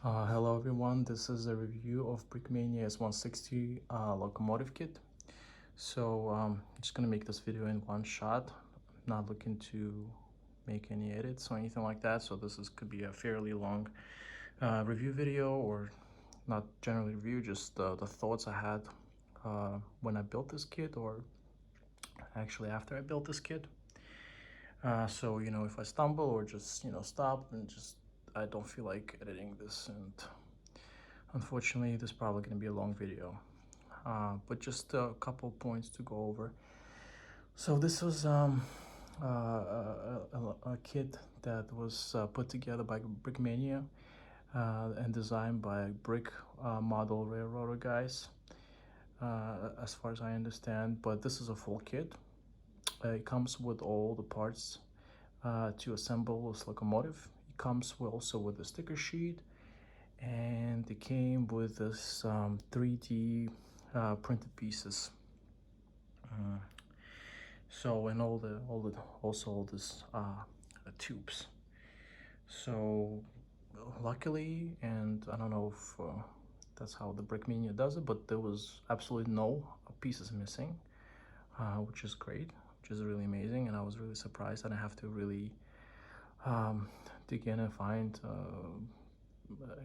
Hello everyone, this is a review of Brickmania S160 locomotive kit. I'm just gonna make this video in one shot. I'm not looking to make any edits or anything like that, so could be a fairly long review video, or not generally review, just the thoughts I had when I built this kit, or actually after I built this kit. If I stumble or just stop, and just I don't feel like editing this, and unfortunately, this is probably going to be a long video, but just a couple points to go over. So this was a kit that was put together by Brickmania and designed by Brick Model Railroader guys, as far as I understand. But this is a full kit. It comes with all the parts to assemble this locomotive. It comes also with a sticker sheet, and it came with this 3D printed pieces. And all this tubes. So luckily, and I don't know if that's how the Brickmania does it, but there was absolutely no pieces missing, which is great, which is really amazing, and I was really surprised. I didn't have to really dig in and find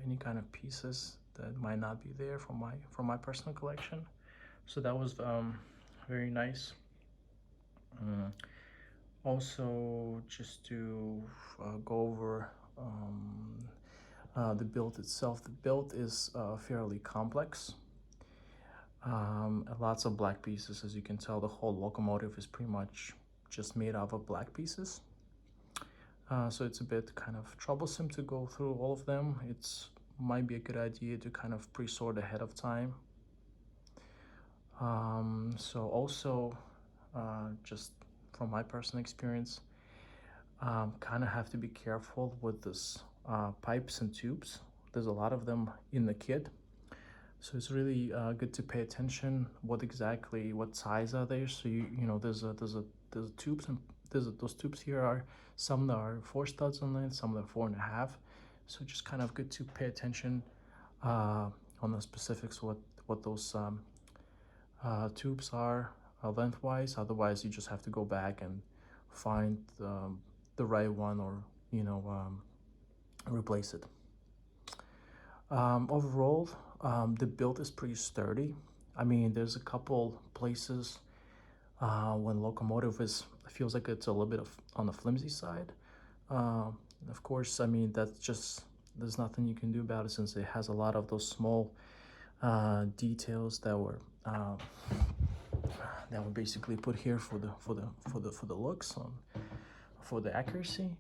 any kind of pieces that might not be there from my personal collection. So that was very nice. Also, just to go over the build itself. The build is fairly complex. Lots of black pieces. As you can tell, the whole locomotive is pretty much just made out of black pieces. So it's a bit kind of troublesome to go through all of them. It's might be a good idea to kind of pre-sort ahead of time. So also, just from my personal experience, kind of have to be careful with this pipes and tubes. There's a lot of them in the kit, so it's really good to pay attention what size are they. So there's tubes, and those tubes here are some that are 4 studs on it, some that are 4.5. So just kind of good to pay attention on the specifics, what those tubes are lengthwise. Otherwise, you just have to go back and find the right one, or replace it. Overall, the build is pretty sturdy. I mean, there's a couple places when locomotive feels like it's a little bit on the flimsy side. Of course, I mean, there's nothing you can do about it, since it has a lot of those small details that were basically put here for the looks, for the accuracy.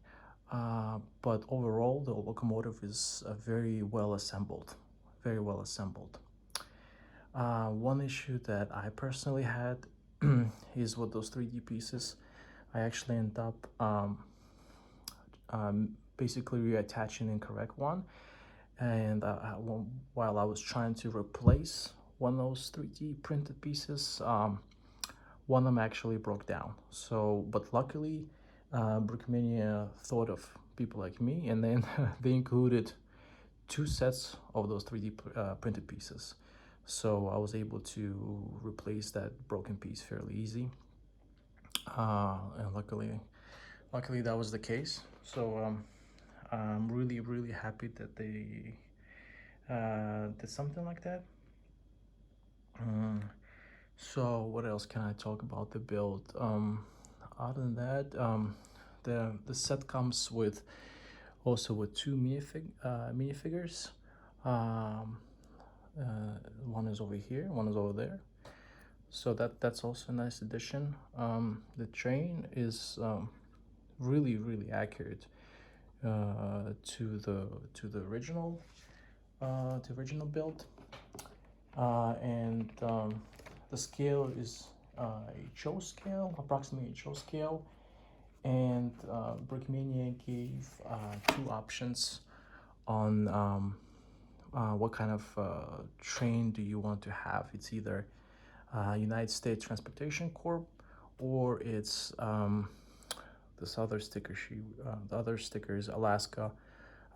But overall, the locomotive is very well assembled, very well assembled. One issue that I personally had is with those 3D pieces. I actually end up basically reattaching the incorrect one, and while I was trying to replace one of those 3D printed pieces, one of them actually broke down. So, but luckily, Brickmania thought of people like me, and then they included 2 sets of those 3D printed pieces. So I was able to replace that broken piece fairly easy, and luckily that was the case. So I'm really happy that they did something like that. So what else can I talk about the build? Other than that, the set comes with 2 minifigures. One is over here, one is over there. So that's also a nice addition. The train is really accurate to the original build, and the scale is a Cho scale, approximately a Cho scale. And Brickmania gave 2 options on what kind of train do you want to have. It's either United States Transportation Corp, or it's this other sticker sheet. The other sticker is Alaska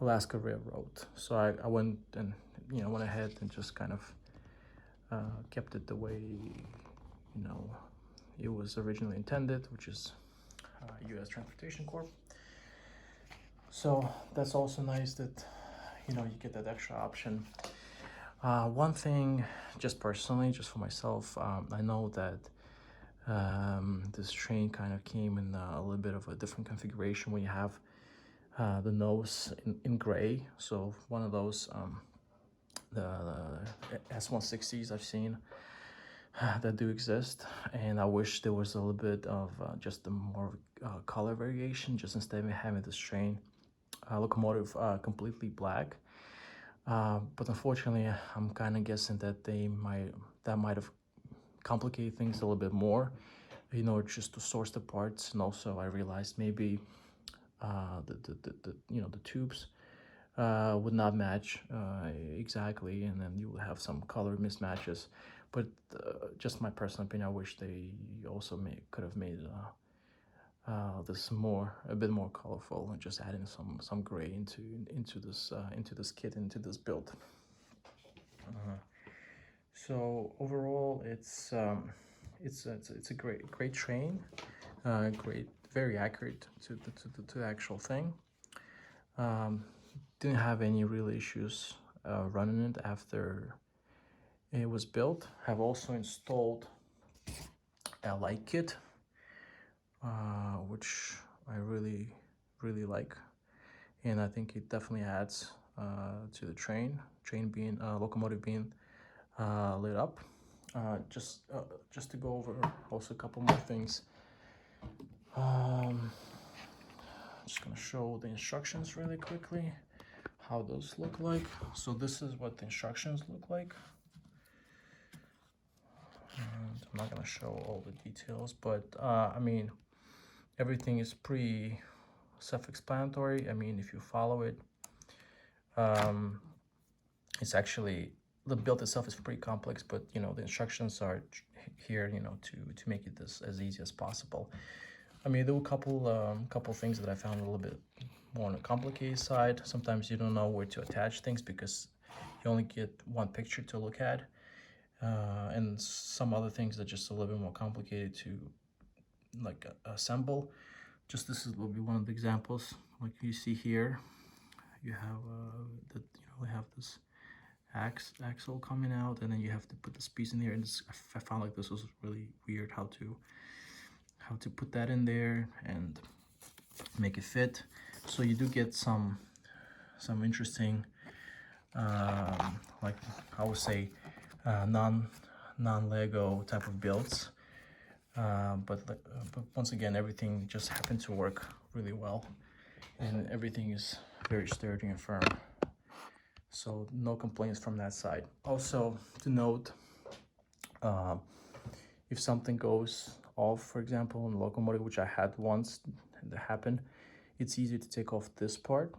Alaska Railroad. So I went and went ahead and just kind of kept it the way it was originally intended, which is U.S. Transportation Corp. So that's also nice that you get that extra option. One thing, just personally, just for myself, I know that this train kind of came in a little bit of a different configuration when you have the nose in gray. So one of those the S160s I've seen that do exist, and I wish there was a little bit of just a more color variation, just instead of having this train locomotive completely black. But unfortunately, I'm kind of guessing that that might have complicated things a little bit more, just to source the parts. And also I realized maybe the tubes would not match exactly, and then you will have some color mismatches. But just my personal opinion, I wish they also could have made this a bit more colorful, and just adding some gray into this kit, into this build. So overall, it's a great train, great, very accurate to the actual thing. Didn't have any real issues running it after it was built. Have also installed a light kit, which I really like, and I think it definitely adds to the train being locomotive being lit up. Just to go over also a couple more things. Just gonna show the instructions really quickly, how those look like. So this is what the instructions look like. And I'm not gonna show all the details, but I mean, everything is pretty self-explanatory. I mean, if you follow it, it's actually, the build itself is pretty complex, but the instructions are here, to make it as easy as possible. I mean, there were a couple things that I found a little bit more on the complicated side. Sometimes you don't know where to attach things because you only get one picture to look at, and some other things that are just a little bit more complicated to assemble. Just this will be one of the examples. Like you see here, you have we have this axle coming out, and then you have to put this piece in there. And I found like this was really weird how to put that in there and make it fit. So you do get some interesting like I would say non-Lego type of builds, but once again, everything just happened to work really well, and everything is very sturdy and firm, so no complaints from that side. Also to note, if something goes off, for example, in the locomotive, which I had once that happened, it's easy to take off this part.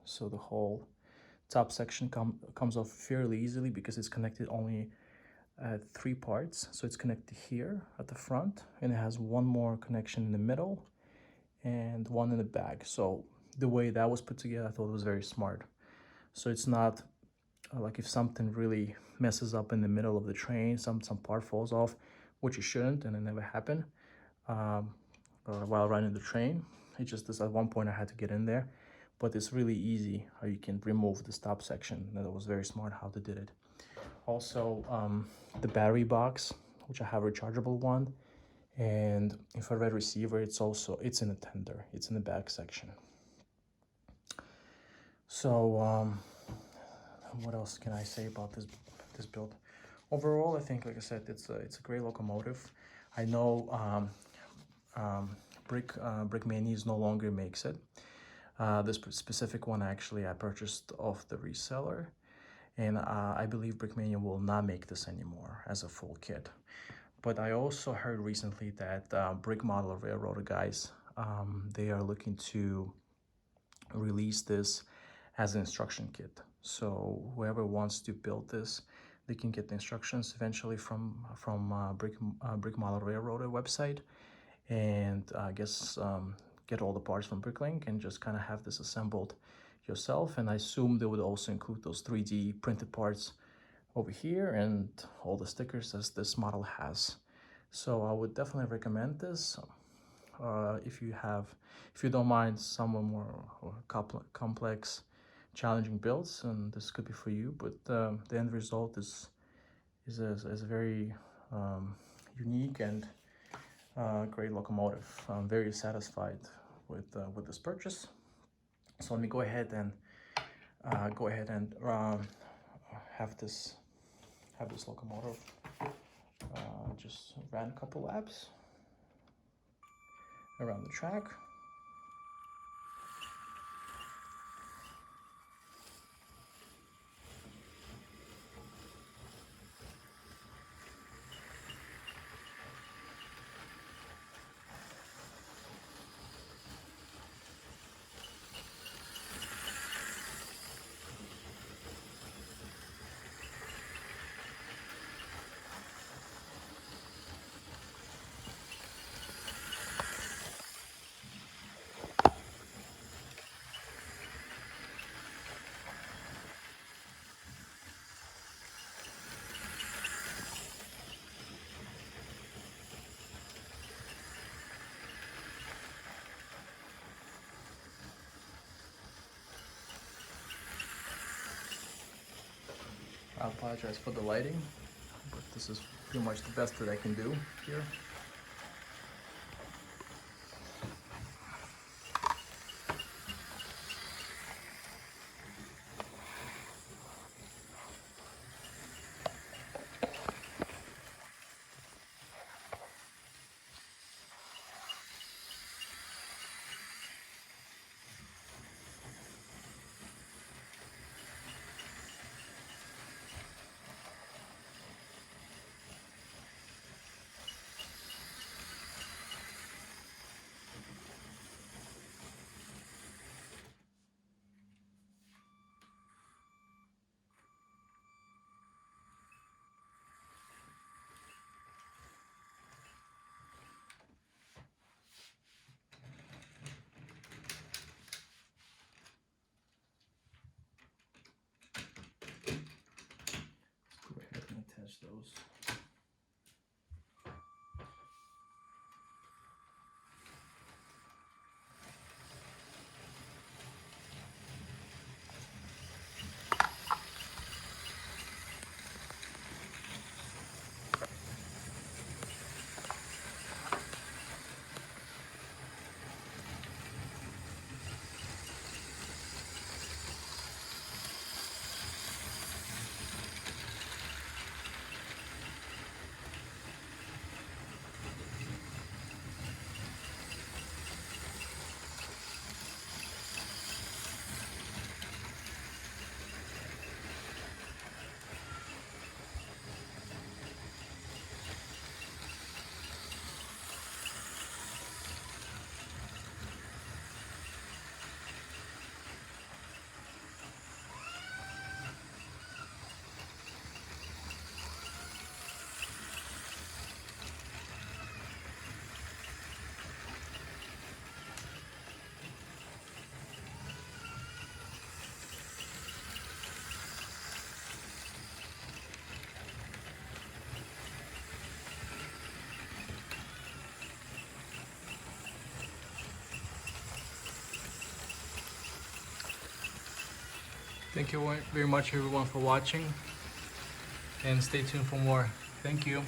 So the whole top section comes off fairly easily because it's connected only at 3 parts. So it's connected here at the front, and it has one more connection in the middle and one in the back. So the way that was put together, I thought it was very smart. So it's not like if something really messes up in the middle of the train, some part falls off, which it shouldn't, and it never happened while running the train. It just this at one point I had to get in there, but it's really easy how you can remove the stop section. That was very smart how they did it. Also, the battery box, which I have a rechargeable one, and infrared receiver, it's in the tender, it's in the back section. So what else can I say about this build? Overall, I think, like I said, it's a great locomotive. I know Brickmania no longer makes it. This specific one, actually, I purchased off the reseller, and I believe Brickmania will not make this anymore as a full kit. But I also heard recently that Brick Model Railroader guys, they are looking to release this as an instruction kit. So whoever wants to build this, they can get the instructions eventually from Brick Model Railroader website, and I guess get all the parts from Bricklink and just kind of have this assembled yourself, and I assume they would also include those 3D printed parts over here and all the stickers as this model has. So I would definitely recommend this if you don't mind some more or complex, challenging builds, and this could be for you. But the end result is a very unique and great locomotive. I'm very satisfied with this purchase. So let me go ahead and have this locomotive just ran a couple laps around the track. I apologize for the lighting, but this is pretty much the best that I can do here. Go ahead and attach those. Thank you very much everyone for watching, and stay tuned for more. Thank you.